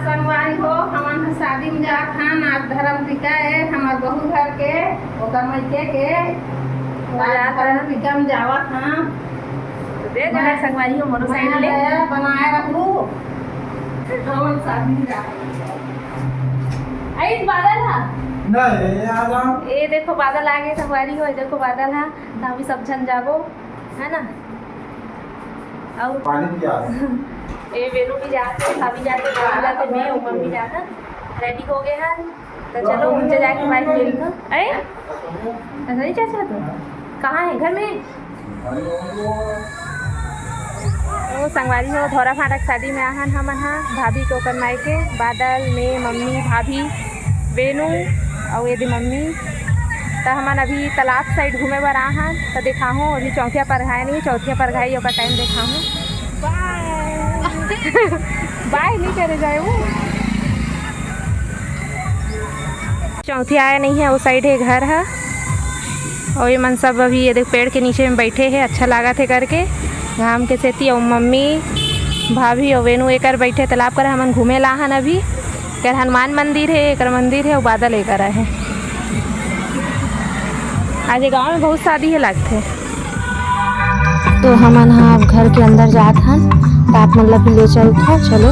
संगवारी हो हमन शादी में जात हन। आज धर्म टीका है हमार बहू घर के ओकर मैके के धर्म टीका में जावत हन। दे जगह संगवारी हो मोरो साइड ले बनाए रखू हमन शादी में जा आई बादल है नहीं आ जाओ। ये देखो बादल आ गए संगवारी हो, देखो बादल है तो हम सब जन जाबो है ना। और पानी प्यास ये वेलू भी जाते भाभी जाते भाभी जाते मैं और मम्मी जाता रेडी हो गए हैं तो चलो मुझे जाके बाइक मिल लो। अरे ऐसा नहीं चाचा तो कहाँ है घर में? वो संगवारी हो धौरा फाटक शादी में आहन हम भाभी को कर मायके बादल में मम्मी भाभी वेनू और ये मम्मी तो हमन अभी तालाब साइड घूमे बर आहन तो देखा हूँ अभी चौथिया परघाई नहीं चौथिया परघाई का टाइम देखा हूँ। बाय बाय नहीं करे जाए वो चौथी आया नहीं है, वो साइड है घर है और ये मन सब अभी ये देख पेड़ के नीचे में बैठे हैं अच्छा लगा थे करके घाम के सेती और मम्मी भाभी और वेनू एक बैठे तालाब कर हमन घूमे ला हन। अभी कर हनुमान मंदिर है एक मंदिर है और बादल एक है। आज गांव में बहुत शादी है लगते तो हमन हाँ अब घर के अंदर जात हन तो आप मतलब ले चल था चलो।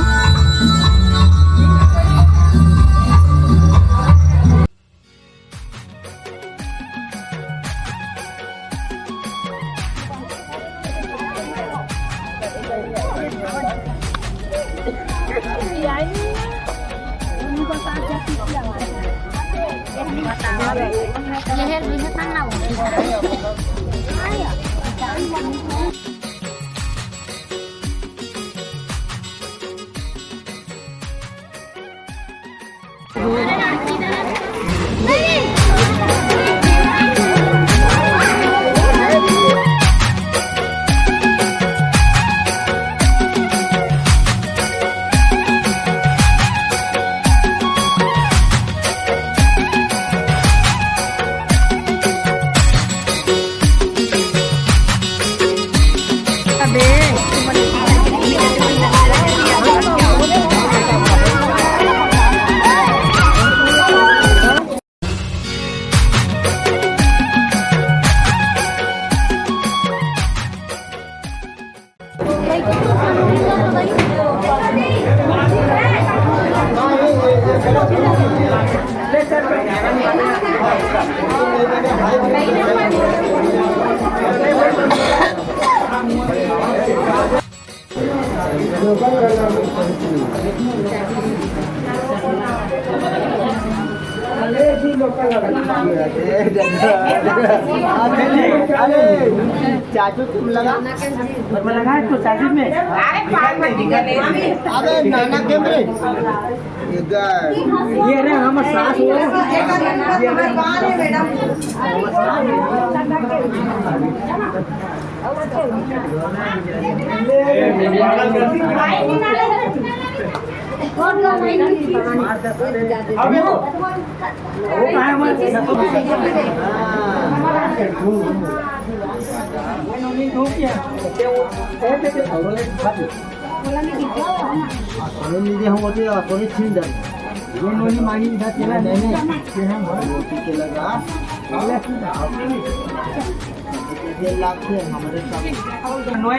चाचू तुम लगा तो चाचू में अरे नाना कैमरे ये रे हम सास हो अबे वो कहां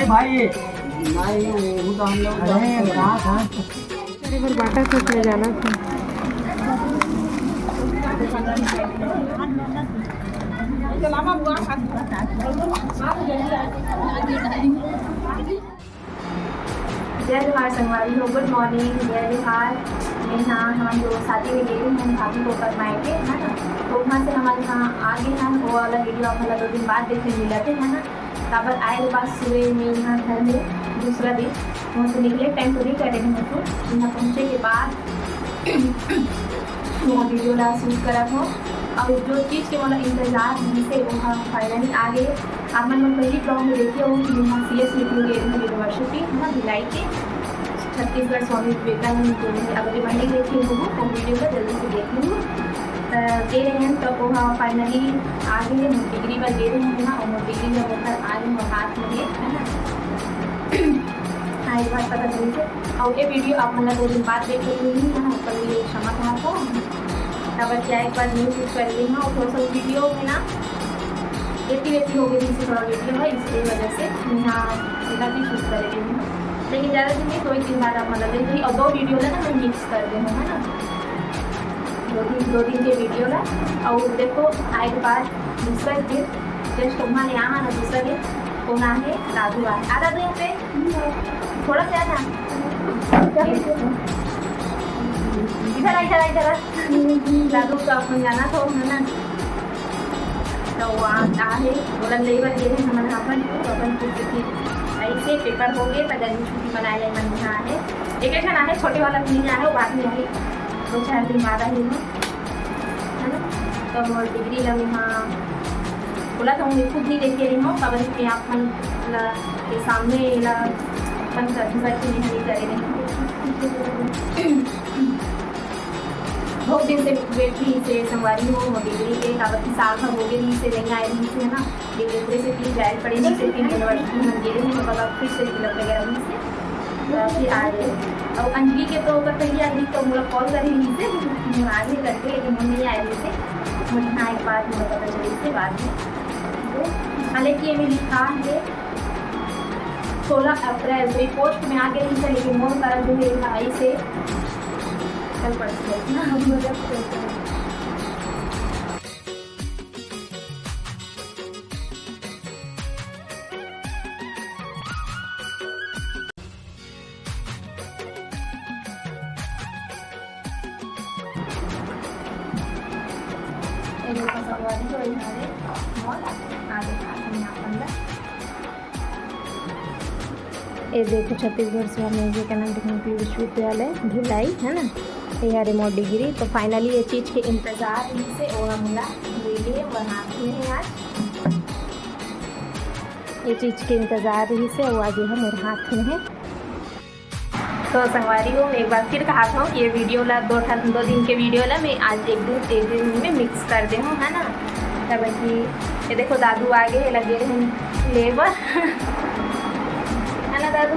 भाई बाटा तक ले जाना था। जय जोहार संगवारी हो, गुड मॉर्निंग, जय जोहार। यहाँ हम जो शादी में गए हम भाभी को कर मायके है ना तो वहाँ से हमारे यहाँ आगे हैं वो वाला वीडियो वाला 2 दिन बाद देखने मिला थे है ना। तब आए के बाद सुबह में यहाँ घर में दूसरा दिन वहाँ से निकले टाइम तो नहीं करे हमको यहाँ पहुँचे के बाद यहाँ वीडियो ला शूट करा हो और जो चीज़ के मतलब इंतजार से वहाँ फाइनली आ गए। आप मन पहली ब्लॉग में देखिए हो कि यहाँ CS यूनिवर्सिटी है ना भिलाई के छत्तीसगढ़ स्वामी विवेकानंद अगर मंडी देखी हो तो वीडियो में जल्दी से देख लूँ दे रहे हैं। तब वहाँ फाइनली आ गए डिग्री पर दे रहे हैं ना और डिग्री में होकर आ रहे हैं हाथ में है ना। हाँ एक बात पता चली थी और ये वीडियो आप मतलब 2 दिन बाद देख रही हुई है ना, पर ये क्षमा था तब क्या एक बार न्यूज़ शूट कर ली हूँ और थोड़ा सा वीडियो में ना एटी हो गई थी, थोड़ा वीडियो है इसकी वजह से यहाँ इतना भी शूट कर रही हूँ, लेकिन ज़्यादा दिन नहीं 2-3 बार आप मतलब देखिए और 2 वीडियो ना मैं मिक्स कर दे हूँ, है ना 2 दिन के वीडियो है। और देखो आए के बाद दूसरा दिन जस्ट वहाँ यहाँ ना दूसरा दिन कौन है दादू आ दादू यहाँ पे थोड़ा सा ना इधर दादू को अपन जाना था है ना, तो वहाँ आहे बोला ले बन गए हमारे अपन तो अपन कुछ ऐसे पेपर हो गए तो गर्मी छुट्टी मनाए जाए मन यहाँ है एक ना है छोटे वाला भी नहीं है बाद में आए 2-4 दिन बाद आई है ना, तो मोर डिग्री लगी वहाँ बोला तो मैं खुद नहीं देख रही हूँ खबर के आप मन के सामने अपन करके नहीं करेंगे बहुत दिन से बैठी से संगवारी हो डिग्री के कागज की साल भर हो गई से नहीं आए रही से है ना, डिग्री से फिर जाए पड़ी नहीं से फिर यूनिवर्सिटी में गए हैं तो फिर से फिलअप वगैरह से तो फिर आ गए। और अंजलि के तो अगर कहीं आई तो मुझे कॉल करी रही से आगे करके, लेकिन हम नहीं आए रही से मुझे हाँ एक बात मुझे पता चली से बाद में हालांकि ये में लिखा है 16 अप्रैल तो पोस्ट में आ गई थी, लेकिन मोर कारण जो है भाई से कल परसों ना हम लोग ये देखो छत्तीसगढ़ स्वामी विवेकानंद तकनीकी विश्वविद्यालय भिलाई है ना, ये है मोर डिग्री। तो फाइनली ये चीज़ के इंतज़ार से और हमला लिए बनाते हैं आज, ये चीज़ के इंतज़ार ही से वो आज है मेरे हाथ में है। तो संगवारी को मैं एक बार फिर कहा था कि ये वीडियो ला 2 दिन के वीडियो ला मैं आज एक दिन में मिक्स कर दे हूँ है ना, तब कि ये देखो दादू आगे लगे हैं लेबर है ना दादू,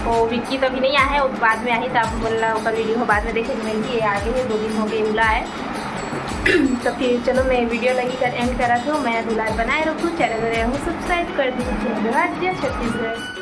वो विक्की तो अभी नहीं आया है, वो बाद में आई तब बोला उसका वीडियो बाद में देखे मिलेंगी, ये आगे है 2 दिन हो गए उला है तो फिर चलो मैं वीडियो लगी कर एंड करा था, मैं दुलार बनाए रखूँ, चैनल में रहूँ सब्सक्राइब कर दीजिए। राज्य छत्तीसगढ़।